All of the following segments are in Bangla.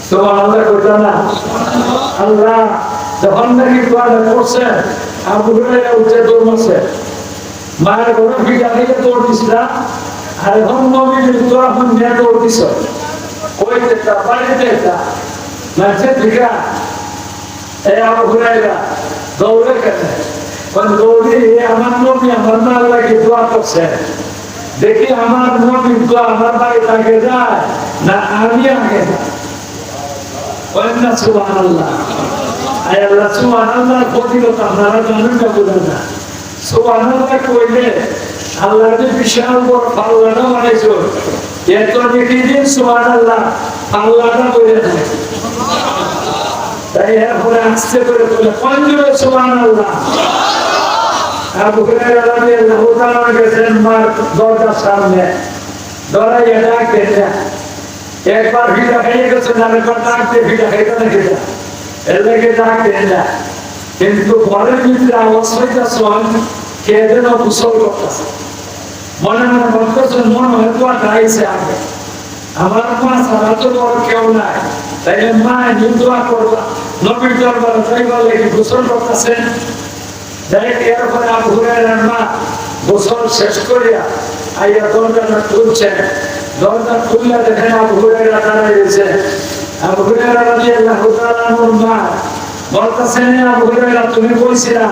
সুবহানাল্লাহ কইতা না আল্লাহ যখন নাকি দোয়াটা করছে আবু হুরায়রা উঠে দৌড় মারছে মায়ের ঘরে ফিটা থেকে দৌড় দিছিলা আর এখন নবীর দোয়া এখন নিয়ে দৌড় দিছ কই যেটা বাড়িতে এটা মাঝে দিঘা এই আবু হুরায়রা দৌড়ে গেছে দৌড়ি আমার নবী আমার না লাগে দোয়া করছে দেখি আমার নবীর দোয়া আমার বাড়ি আগে যায় না আমি আগে যাই সুবহানাল্লাহ আয় আল্লাহ সুবহানাল্লাহ ফজিলত আপনারা জানেন না বুঝেন না সুবহানাল্লাহ কইলে আল্লাহর যে বিশাল বড় পাল্লাটা বানাইছো এত দেখি দিন সুবহানাল্লাহ পাল্লাটা বলে দেয় তাই এরপরে আসতে করে বলে পঞ্জরে সুবহানাল্লাহ আবু হুরায়রা রাদিয়াল্লাহু তাআলা গেছেন মার দরজার সামনে দরাইয়া ডাক দেন একবার ভিড়া খাইয়ে গেছে আরেকবার ডাক দিয়ে ভিড়া খাইতে না খেতে এর লেগে ডাক দেন না কিন্তু ঘরের ভিতরে আওয়াজ হইতেছে কে যেন গোসল করতেছে মনে মনে বলতেছে মনে হয় তো গাইছে আগে আমার মা ছাড়া তো বড় কেউ নাই তাই মা দোয়া করবা নবীর দরবারে যাইবার লেগে গোসল করতেছেন যাই এরপরে আবু হুরায়রার মা গোসল শেষ করিয়া আইয়া দরজাটা খুলছেন দরজা খুললে দেখেন আবু হুরায়রা দাঁড়ায় রয়েছে আবু হুরায়রা রাদিয়াল্লাহু তাআলা আনহুর মা বলতেছেন আবু হুরায়রা তুমি কইছিলা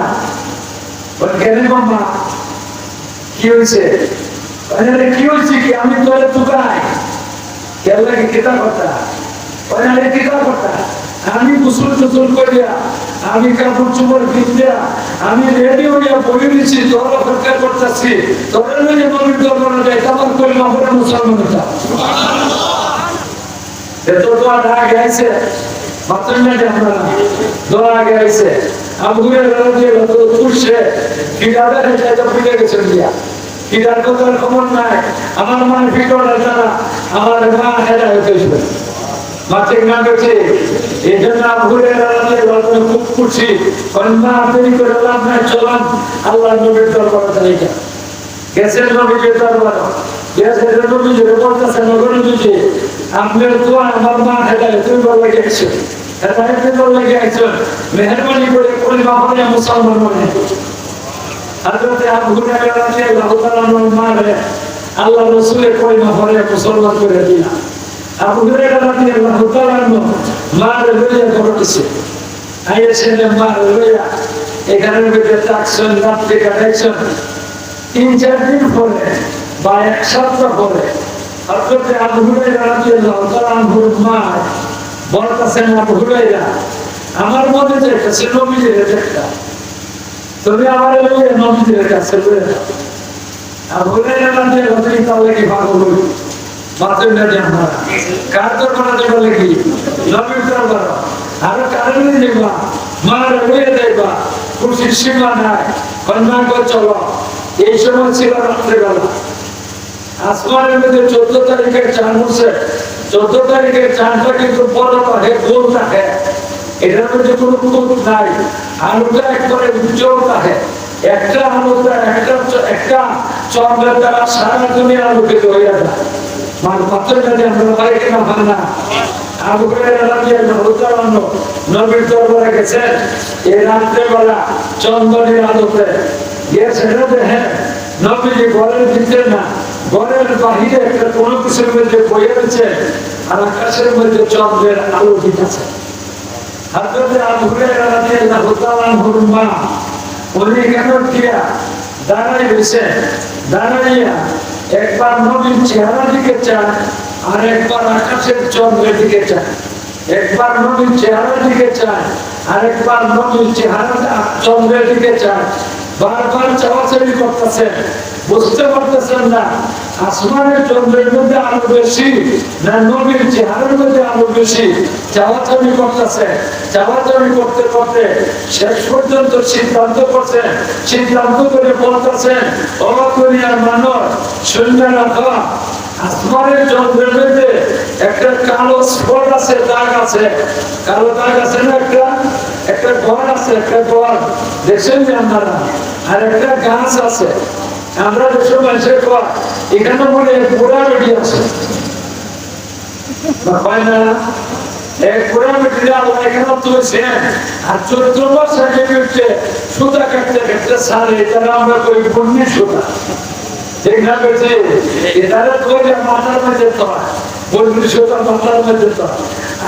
বলে কেন বাবা কি হইছে বলে কি হইছে কি আমি তোরে টুকাই কেন লাগে কিতা কথা বলে কিতা কথা আমি গোসল টোসল করিয়া আমি কাপড় চোপড় কিনিয়া আমি রেডি হইয়া বই দিছি তোর অপেক্ষা করতেছি তোর লইয়া নবীর দরবারে যাই তামার করি মাহরে মুসলমানরা এত দোয়া গাইছে মাত্র না আপনারা দোয়া গাইছে আবু হুরায়রা রাদিয়াল্লাহু তাআলা খুশে কিরাবে হেঁটে ভুলে গেছেন দিয়া কিরার কথা খবর নাই আমার মনে ভিতরে জানা আমার মা হেরা হইতেছিল মাঠে না গেছে এই জন্য আবু হুরায়রা রাদিয়াল্লাহু তাআলা খুব খুশি কন্যা আপনি করে লাভ নাই চলান আল্লাহ নবীর দরবারে যাই গেছেন নবীর দরবারে গেছেন নবীর বলতেছে নগরে দিতে আপনার দোয়া আমার মা হেদায়েত তুমি বলে গেছো হেদায়েত বলে গেছো মেহেরবানি করে কলিমা পড়ে মুসলমান বনে হযরত আবু হুরায়রা রাদিয়াল্লাহু তাআলা মারে আল্লাহ রাসূলের কলিমা পড়ে মুসলমান করে দিলা আবু হুরায়রা রাদিয়াল্লাহু তাআলা মারে লইয়া করতেছে আইয়েছেন মারে লইয়া এখানের ভিতরে তাকসন রাতে কাটাইছেন 3-4 দিন পরে বা এক সপ্তাহ পরে হযরত আবু হুরায়রা রাদিয়াল্লাহু তাআলা আনহুর মা বলতেছেন আবু হুরায়রা আমার মনে যে কাছে নবীর একটা তুমি আমার লইয়া নবীর কাছে লইয়া যাও আবু হুরায়রা রাদিয়াল্লাহু তাআলা কি পাগল হইল মাত্র না জানা কার দরবারে যাবে লাগি নবীর দরবারে আর কারণে যাবা মার লইয়া যাইবা খুশির সীমা নাই কন্যা গো চলো এই সময় ছিল রাত্রিবেলা আসমানের মধ্যে 14 তারিখের চাঁদ উঠছে 14 তারিখের চাঁদটা কিন্তু বড় থাকে গোল থাকে এটার মধ্যে কোনো কুকুর নাই আলোটা একবারে উজ্জ্বল থাকে একটা আলোটা একটা চন্দ্রের দ্বারা সারা দুনিয়া আলোকিত হয়ে যায় মানে মাত্র যদি আমরা বাড়িতে না হয় না আবু হুরায়রা রাদিয়াল্লাহু তাআলা নবীর দরবারে গেছেন এই রাত্রিবেলা চন্দ্রের আলোতে গেছেন দেখেন নবীজি ঘরের ভিতরে না ঘরের বাহিরে একটা কোনো কিছুর মধ্যে বয়ে রয়েছে আর আকাশের মধ্যে চন্দ্রের আলো দিতেছে হযরত আবু হুরায়রা রাদিয়াল্লাহু তাআলা আনহুর মা উনি কেন দিয়া দাঁড়াই রয়েছে দাঁড়াইয়া একবার নবীর চেহারা দিকে চান আর একবার আকাশের চন্দ্রের দিকে চান একবার নবীর চেহারা দিকে চান আর একবার নবীর চেহারা চন্দ্রের দিকে চান বারবার চাওয়াচাওয়ি করতেছেন বুঝতে পারতেছেন না আসমানের চন্দ্রের মধ্যে আলো বেশি না নবীর চেহারার মধ্যে আলো বেশি চাওয়াচাওয়ি করতেছে চাওয়াচাওয়ি করতে করতে শেষ পর্যন্ত সিদ্ধান্ত করছেন সিদ্ধান্ত করে বলতেছেন ও দুনিয়ার মানুষ শুনে রাখো আসমানের চন্দ্রের মধ্যে একটা কালো স্পট আছে দাগ আছে কালো দাগ আছে না একটা ঘর আছে একটা ঘর দেখছেন আপনারা আর একটা গাছ আছে আমরা দেশের মানুষের ঘর এখানে মনে বুড়া বেটি আছে না এক কোরআন ভিতরে আল্লাহ এখানে তুলেছেন আর 14 মাস আগে উঠছে সুতা কাটতে কাটতে সারে তারা আমরা কই পুণ্যি সুতা ঠিক না বেঁচে এটারে কই মাথার মধ্যে তো বলবি সুতা মাথার মধ্যে তো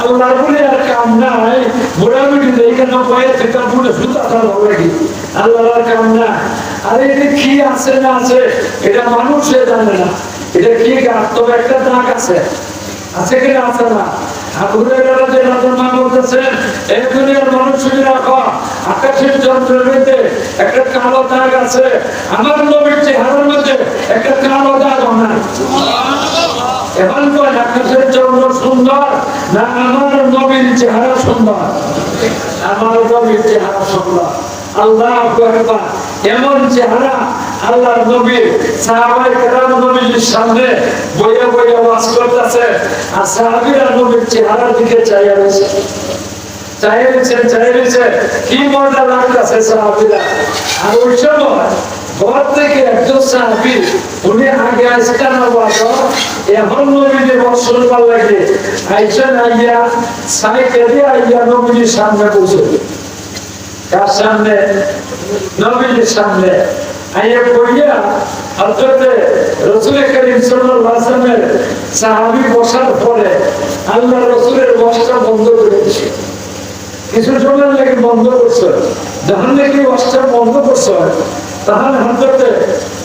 আল্লাহ বলে আর কাম নাই মোটামুটি এইখানে বয়ে থেকে পুরো সুতা তার হবে কি আল্লাহর কাম না আরে এটা কি আছে না আছে এটা মানুষে জানে না এটা কি তবে একটা দাগ আছে আছে কি না আছে না আকাশের যন্ত্রের মধ্যে একটা কালো দাগ আছে আমার নবীর চেহারার মধ্যে একটা কালো দাগ নাই এখন আকাশের চন্দ্র সুন্দর না আমার নবীর চেহারা সুন্দর আমার নবীর চেহারা সুন্দর আল্লাহ এমন চেহারা আল্লাহর নবী সাহাবায়ে কেরাম নবীর সামনে বইয়া বইয়া ওয়াজ করতেছে আর সাহাবীরা নবীর চেহারার দিকে চাইয়া রয়েছে কি মজা লাগতেছে সাহাবীরা আর ওই সময় ঘর থেকে একজন সাহাবী উনি আগে আসতেন এখন নবীকে বর্ষণ করার লাগে আইসেন আইয়া সাইকেলে আইয়া নবীর সামনে বসে কার সামনে নবীর সামনে আইয়া কইয়া হযরতে রাসূল করিম সাল্লাল্লাহু আলাইহি ওয়াসাল্লামের সাহাবী বসার পরে আল্লাহ রাসূলের বসটা বন্ধ করে দিয়েছে কিছু সময় লাগে বন্ধ করছে যখন নাকি বসটা বন্ধ করছে তখন হযরতে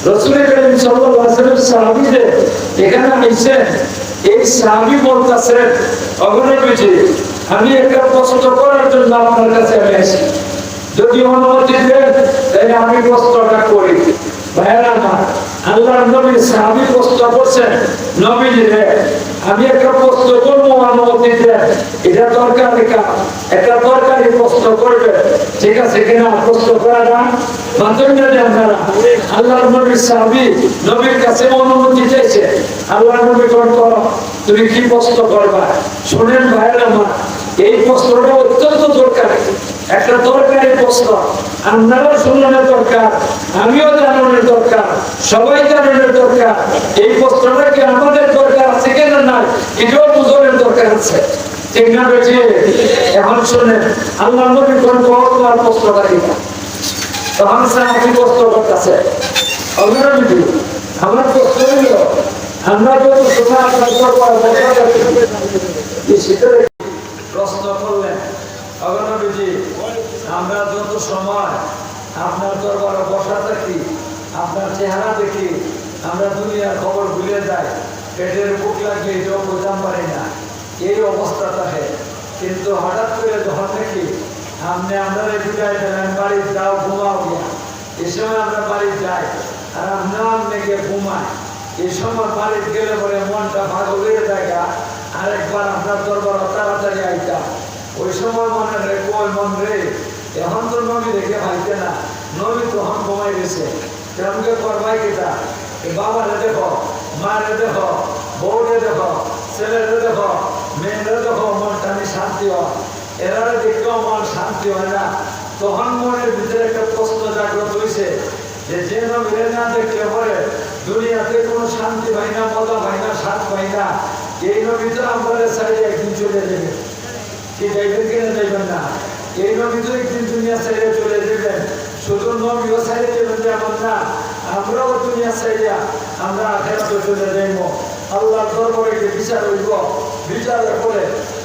রাসূল করিম সাল্লাল্লাহু আলাইহি ওয়াসাল্লামের সাহাবীদের এখানে আইছে এই সাহাবী বলতাছে অগণবিজি আমি একটা প্রশ্ন করার জন্য আপনার কাছে এসেছি যদি অনুমতি দেন তাহলে আমি প্রশ্নটা করি ভাইরা আমার আল্লাহর নবী সাহাবী প্রশ্ন করছেন নবীজি রে আমি একটা প্রশ্ন করবো অনুমতি দেন এটা দরকারি কাজ একটা দরকারি প্রশ্ন করবে ঠিক আছে কিনা প্রশ্ন করাটা মাধ্যমে আপনারা আল্লাহর নবী সাহাবী নবীর কাছে অনুমতি চাইছে আল্লাহর নবী করো তুমি কি প্রশ্ন করবা শুনেন ভাইরা আমার এই প্রশ্নটা অত্যন্ত দরকারি একটা দরকারি প্রশ্ন আপনারা শুনানোর দরকার আমিও জানানোর দরকার সবাই জানানোর দরকার এই প্রশ্নটা কি আমাদের দরকার আছে কেন না এটাও বুঝানোর দরকার আছে ঠিক না বেশি এখন শুনেন আল্লাহ নবী কোন তোমার প্রশ্নটা কিনা তখন সাহাবী প্রশ্ন করতেছে আমার প্রশ্ন হইল আমরা যত সময় আপনার প্রশ্ন করলেন অগণবিজি আমরা যত সময় আপনার দরবারে বসা থাকি আপনার চেহারা দেখি আমরা দুনিয়ার খবর ভুলে যাই পেটের বুক লাগলে এটাও বোঝাম পারি না এই অবস্থা থাকে কিন্তু হঠাৎ করে যখন দেখি আপনি আমরা বিদায় দেবেন বাড়ি যাও ঘুমাও গিয়া এই সময় আমরা বাড়ি যাই আর আপনি গিয়ে ঘুমাই এই সময় বাড়িতে গেলে পরে মনটা ভালো হয়ে দেখা আরেকবার আপনার দরবার তাড়াতাড়ি আইতাম ওই সময় মনে রে কই মন রে এখন তো নবী দেখে ভাইতে না নবী তখন কমাই গেছে তেমনকে করবাই কেটা বাবারে দেখো মারে দেখো বউরে দেখো ছেলেরে দেখো মেয়েরে দেখো মন টানি শান্তি হয় এরা দেখলেও মন শান্তি হয় না তখন মনের ভিতরে একটা প্রশ্ন জাগ্রত হয়েছে যে নবীরে না দেখলে পরে দুনিয়াতে কোনো শান্তি পাই না মজা পাই না স্বাদ পাই না এই নবী তো আমাদের সাইডে একদিন চলে যাবে কি যাইবেন কিনা যাইবেন না এই নবী তো একদিন দুনিয়া সাইডে চলে যাবেন শুধু নবীও সাইডে যাবেন যেমন না আমরাও দুনিয়া সাইডে আমরা আখেরাতে চলে যাইব আল্লাহর দরবারে বিচার হইব বিচারের পরে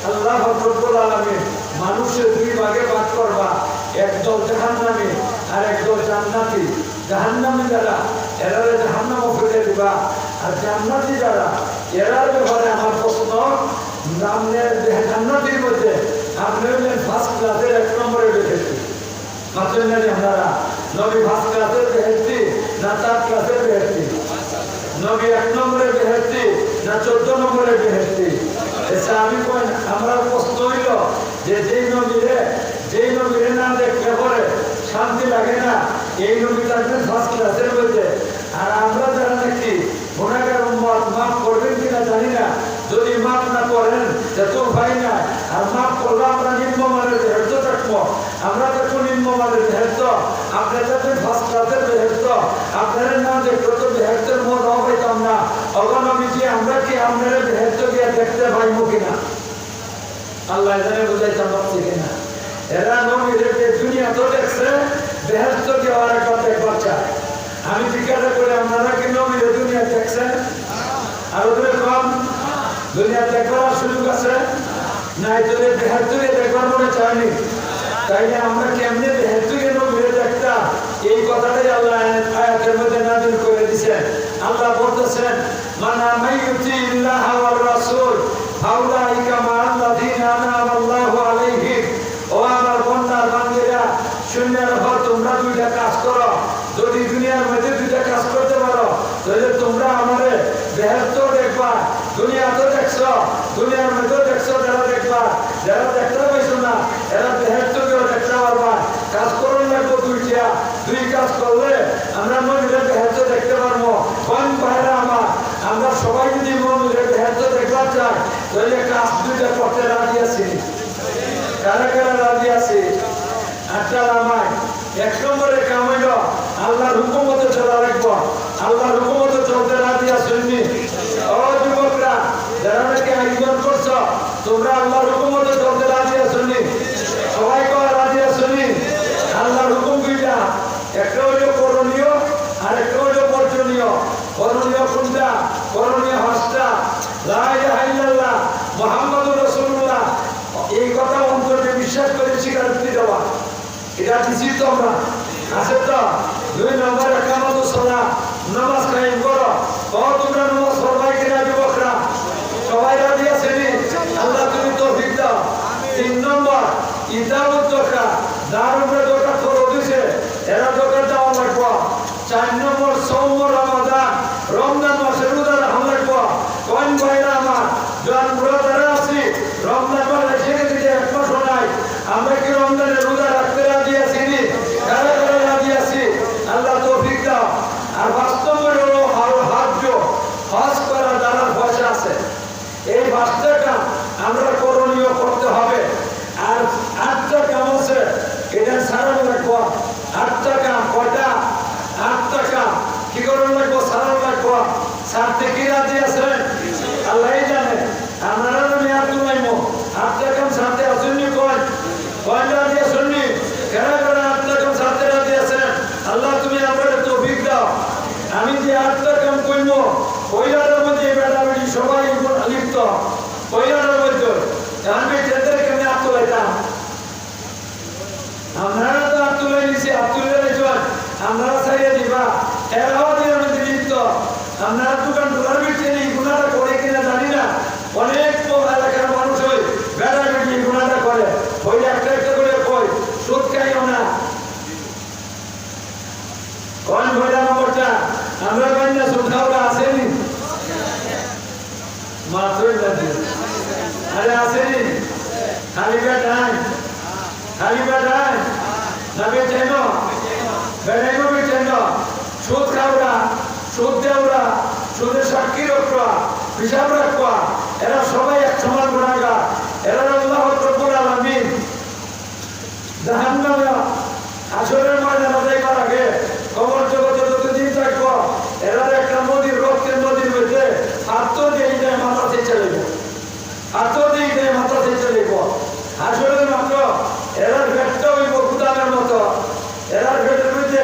আল্লাহ রব্বুল আলামিন মানুষের দুই ভাগে ভাগ করবা একদল জাহান্নামী আর একদল জান্নাতি জাহান্নামী যারা এরা জাহান্নাম ফেলে দিবা আর জান্নাতি যারা এরার ব্যাপারে আমার প্রশ্ন নামের জান্নাতির মধ্যে আপনি হলেন ফার্স্ট ক্লাসের 1 নম্বরে বেহেশতি মাত্র জানি আপনারা নবী ফার্স্ট ক্লাসের বেহেশতি না 4 ক্লাসের বেহেশতি নবী 1 নম্বরে বেহেশতি না 14 নম্বরে বেহেশতি এসে আমি কই আমরা প্রশ্ন হইল যে যেই নবীরে না দেখলে পরে শান্তি লাগে না এই নবী থাকবেন ফার্স্ট ক্লাসের মধ্যে আর আমরা যারা নাকি গুনাহগার উম্মত মাফ করবেন কিনা জানি না যদি মাফ না করেন তো ভাই না আর মাফ করলে আমরা নিম্নমানের বেহেশত থাকবো আমরা দেখো নিম্নমানের বেহেশত আপনার যাতে ফার্স্ট ক্লাসের বেহেশত আপনার না দেখলে তো বেহেশতের মজা পাইতাম না অগণবিজি আমরা কি আপনার বেহেশত গিয়ে দেখতে পাইব কিনা আল্লাহ জানে বুঝাইতে পারছি কিনা। এরা নবীদেরকে দুনিয়া তো দেখছে, বেহেশত যাওয়ার একবার দেখবার চায়। আমি জিজ্ঞাসা করি আপনারা কি নবীদের দুনিয়া দেখছেন? আর ওদের কম দুনিয়া দেখবার সুযোগ আছে নাই? তোদের বেহেশত দেখবার মনে চায়নি, তাইলে আমরা কেমনে বেহেশত নবীদের দেখতাম? এই কথাটাই আল্লাহ আয়াতের মধ্যে নাযিল করে দিয়েছেন। আল্লাহ বলতেছেন, মানা মাইয়ুতি ইল্লাহ ওয়ার রাসূল ফাউলাইকা মাআল্লাযীনা আনআমা আল্লাহু আলাইহিম। ও আমার বন্দার বান্দীরা, শুনে রাখো, তোমরা দুইটা কাজ করো। যদি দুনিয়ার মধ্যে দুইটা কাজ করতে পারো তাহলে তোমরা আমারে বেহেশত দেখবা। দুনিয়া তো দেখছো, দুনিয়ার মধ্যে দেখছো, যারা দেখবা, যারা দেখতে পাইছো না এরা বেহেশতকেও দেখতে পারবা। কাজ করুন লাগবো দুইটা, দুই কাজ করলে আমরা মন্দিরের বেহেশত দেখতে পারবো। কোন ভাইরা আমার, আমরা সবাই যদি মন্দিরের বেহেশত দেখবার চাই তাহলে কাজ দুইটা করতে রাজি আছি। কারা কারা রাজি আছে? আচ্ছা আমায় এক নম্বরে কাম হইল আল্লাহর হুকুম মতো চলা রাখবো। আল্লাহর হুকুম মতো চলতে রাজি আসেননি? ও যুবকরা, যারা নাকি আয়োজন করছো, তোমরা আল্লাহর হুকুম মতো চলতে রাজি আসেননি? সবাই কয় রাজি আসেননি? আল্লাহর হুকুম দুইটা, একটা হইল করণীয় আর একটা হইল বর্জনীয়। করণীয় কোনটা? করণীয় হজটা, লা ইলাহা ইল্লাল্লাহ মুহাম্মাদুর রাসূলুল্লাহ, এই কথা অন্তরে বিশ্বাস করে স্বীকারোক্তি দেওয়া। এটা দিছি তো আমরা, আছে তো? দুই নম্বর একামত সালাত, নামাজ কায়েম করো। ও তোমরা নামাজ পড়বাই কিনা যুবকরা? সবাই রাজি আছেনি? আল্লাহ তুমি তৌফিক দাও। তিন নম্বর ইতামত দরকার, যার উপরে দরকার তোর দিছে এরা দরকার দেওয়া লাগবো। চার নম্বর সৌম রমাদান, রমজান মাসে রোজা রাখা লাগবো। কোন ভাইরা আমার, যখন রোজাদার আছি, রমজান মাসে ছেড়ে দিতে এক মাস নাই, আমরা কি রমজানের রোজা রাখতে রাজি আছি? কারা কারা রাজি আছি? আল্লাহ তৌফিক দাও। আর বাস্তব হলো হজ, হজ করা যারা পয়সা আছে, এই 5টা কাম আমরা করণীয় করতে হবে। আর 8টা কাম আছে, এটা সারানো লাগবো। 8টা কাম কয়টা? 8টা কাম কি করণ লাগবো? সারানো লাগবো। সারতে কি রাজি আছেন? আল্লাহ জানে। আপনারা আমি আর তুলাইমো 8টা কাম সারতে আসেননি? কয় রাজি আসেননি? কেন করে 8টা কাম সারতে রাজি আছেন? আল্লাহ তুমি আমাদের তৌফিক দাও। আমি যে 8টা কাম করব, ওইটার মধ্যে বেটা বেটি সবাই লিপ্ত, ওইটার মধ্যে আমি যেদের কেমনি হাত তোলাইতাম। আপনারা তো হাত তুলে নিছি, হাত তুলে নিয়েছেন, আপনারা চাইয়ে দিবা, এরাও দিয়ে মধ্যে লিপ্ত। আপনারা দোকান ঢোকার বেশি নেই, গুণাটা করে কিনা জানি না। অনেক এলাকার মানুষ ওই বেটা বেটি গুণাটা করে, ওই একটা একটা করে কই সুদ খাইও না। কোন ভয়টা নম্বরটা? আমরা বান্না সুদ খাওয়া আসেনি? মাত্রই জানি, আরে আসেনি? খালি বেটাই, খালি বেটাই না বেচেন, বেটাইও বেচেন। সুদ খাওয়া, সুদ দেওয়া, সুদের সাক্ষী রাখবা, হিসাব রাখবা, এরা সবাই এক সমান গুণাগার। এরা আল্লাহ রব্বুল আলামিন জাহান্নামে আসরের ময়দানে যাইবার আগে কবর জগতে যতদিন থাকবো এরা একটা নদীর রক্তের নদীর মধ্যে হাত দিয়ে যায়, মাথা দিয়ে চলে যাবো, হাত দিয়ে যায়, মাথা দিয়ে চলে যাবো। আসরের মাত্র এরা ভেটটা হইব গুদামের মতো। এরা ভেটের মধ্যে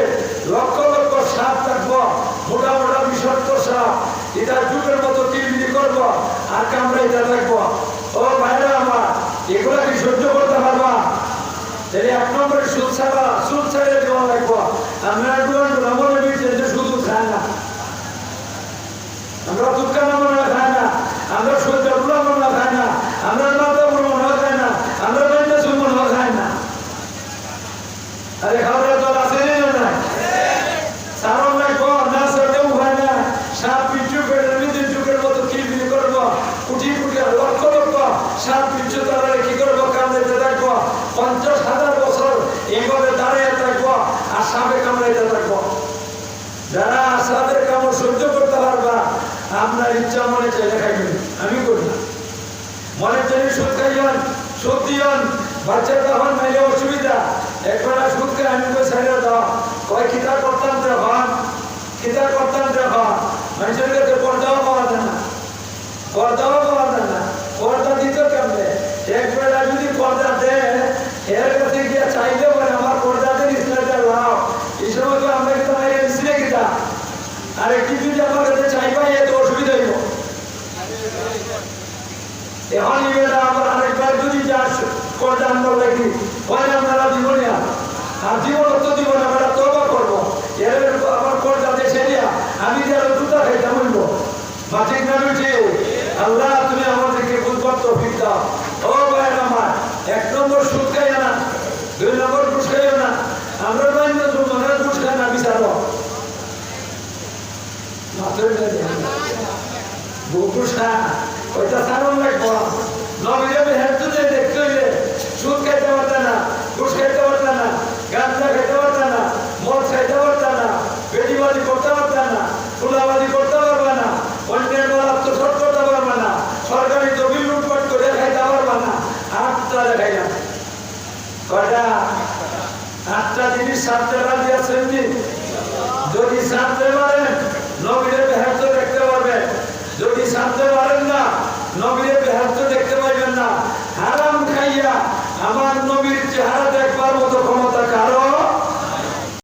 লক্ষ লক্ষ সাপ থাকবো, মোটা মোটা বিষাক্ত সাপ। এটা যুগের মতো কিলবিলি করবো আর কামড়াইতে থাকবো। ও ভাইরা আমার, এগুলা কি সহ্য করতে পারবা? তাহলে 1 নম্বরে সুদ ছাড়া, সুদ ছাড়িয়ে দেওয়া লাগবো। আমরা মনে দিচ্ছি যে শুধু খায় না, আমরা দুঃখা মনে খাই না, আমরা সহ্য মনে খাই না, আমরা মাথা মনে খাই না, আমরা মনে খাই না। আরে খাওয়ার দল আছে না? সারণ লাগবো না, সারতেও হয় না। সাপ পিছু পেটের মধ্যে যুগের মতো কিলবিলি করবো, কুটি কুটি লক্ষ লক্ষ সাপ পিছু তারা কি করবো? কামড়াইতে থাকবো। 50,000 বছর এইভাবে দাঁড়িয়ে থাকবো আর সাপে কামড়াইতে থাকবো। যারা সাপের কামড় সহ্য করতে পারবা, আপনার ইচ্ছা মনে চাইলে খাইবেন, আমি করি না। মনে চাইলে সুদ খাইবেন, সুদ দিবেন, বাচ্চা তখন নাইলে অসুবিধা। একবার সুদ খাই আমি কই ছাড়িয়ে দাও, কয় খিতা করতাম যখন, খিতা করতাম যখন মানুষের কাছে পর্দাও পাওয়া যায় না, পর্দাও পাওয়া যায় না। পর্দা দিত কেমনে? একবেলা আটটা দেখাইলাম কয়টা আটটা জিনিস সাথে রাজি আছেন যদি সাথে পারেন নবীর বেহেশত দেখতে পারবেন যদি সাথে পারেন না নবীর বেহেশত দেখতে পাইবেন না হারাম খাইয়া আমার